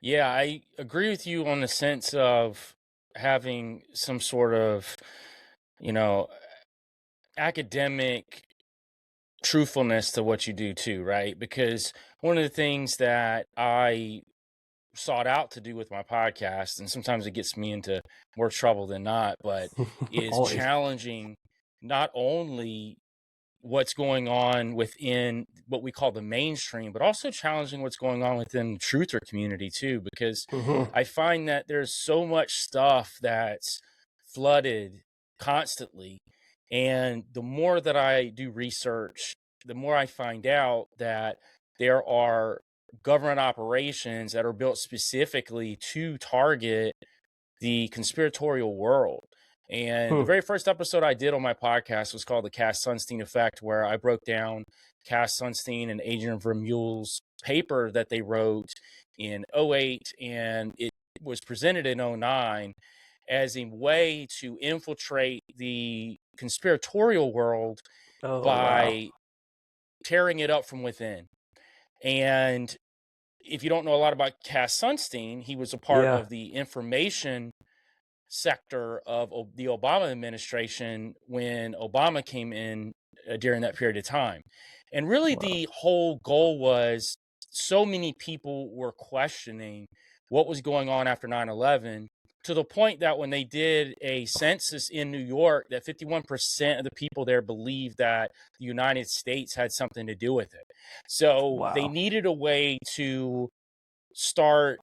Yeah, I agree with you on the sense of having some sort of, you know, academic truthfulness to what you do too, right? Because one of the things that I sought out to do with my podcast, and sometimes it gets me into more trouble than not, but is Always. challenging not only what's going on within what we call the mainstream, but also challenging what's going on within the truther community too, because Hmm. I find that there's so much stuff that's flooded constantly. And the more that I do research, the more I find out that there are government operations that are built specifically to target the conspiratorial world. And the Hmm. very first episode I did on my podcast was called The Cass Sunstein Effect, where I broke down Cass Sunstein and Adrian Vermeule's paper that they wrote in '08, and it was presented in '09 as a way to infiltrate the conspiratorial world Oh, wow. by tearing it up from within. And if you don't know a lot about Cass Sunstein, he was a part Yeah. of the information sector of the Obama administration when Obama came in during that period of time. And really, Wow. the whole goal was so many people were questioning what was going on after 9/11, to the point that when they did a census in New York, that 51% of the people there believed that the United States had something to do with it. So they Wow. needed a way to start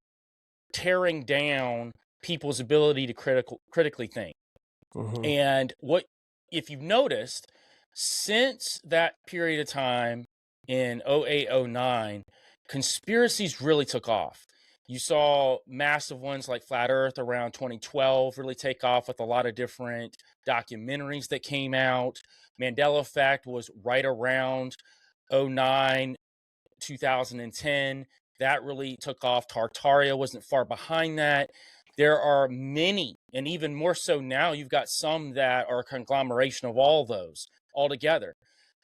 tearing down people's ability to critically think. Hmm. And what if you've noticed since that period of time in '08, '09, conspiracies really took off. You saw massive ones like Flat Earth around 2012 really take off with a lot of different documentaries that came out. Mandela Effect was right around '09, 2010. That really took off. Tartaria wasn't far behind that. There are many, and even more so now, you've got some that are a conglomeration of all those all together.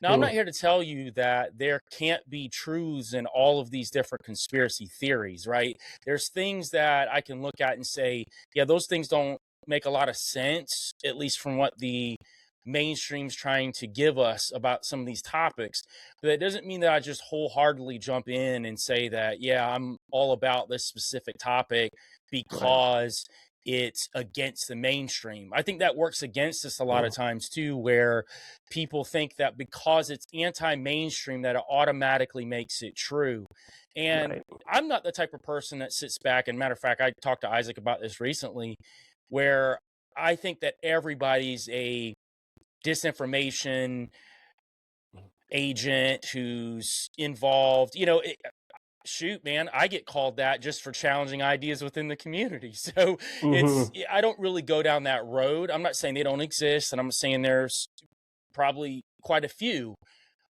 Now, I'm not Hmm. here to tell you that there can't be truths in all of these different conspiracy theories, right? There's things that I can look at and say, yeah, those things don't make a lot of sense, at least from what the mainstream's trying to give us about some of these topics. But that doesn't mean that I just wholeheartedly jump in and say that, yeah, I'm all about this specific topic Right. because it's against the mainstream. I think that works against us a lot Hmm. of times too, where people think that because it's anti-mainstream that it automatically makes it true. And Right. I'm not the type of person that sits back, and matter of fact, I talked to Isaac about this recently, where I think that everybody's a disinformation agent who's involved. Shoot, man, I get called that just for challenging ideas within the community. So Hmm. I don't really go down that road. I'm not saying they don't exist, and I'm saying there's probably quite a few,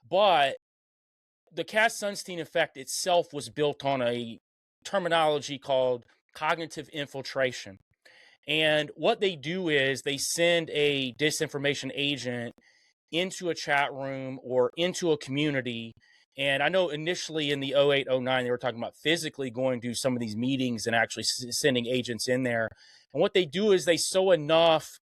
but the Cass Sunstein effect itself was built on a terminology called cognitive infiltration. And what they do is they send a disinformation agent into a chat room or into a community. And I know initially in the '08, '09, they were talking about physically going to some of these meetings and actually sending agents in there. And what they do is they sow enough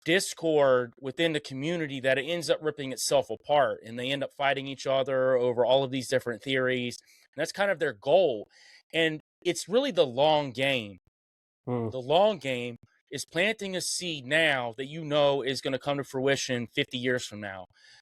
discord within the community that it ends up ripping itself apart, and they end up fighting each other over all of these different theories. And that's kind of their goal. And it's really the long game. Hmm. The long game is planting a seed now that you know is going to come to fruition 50 years from now.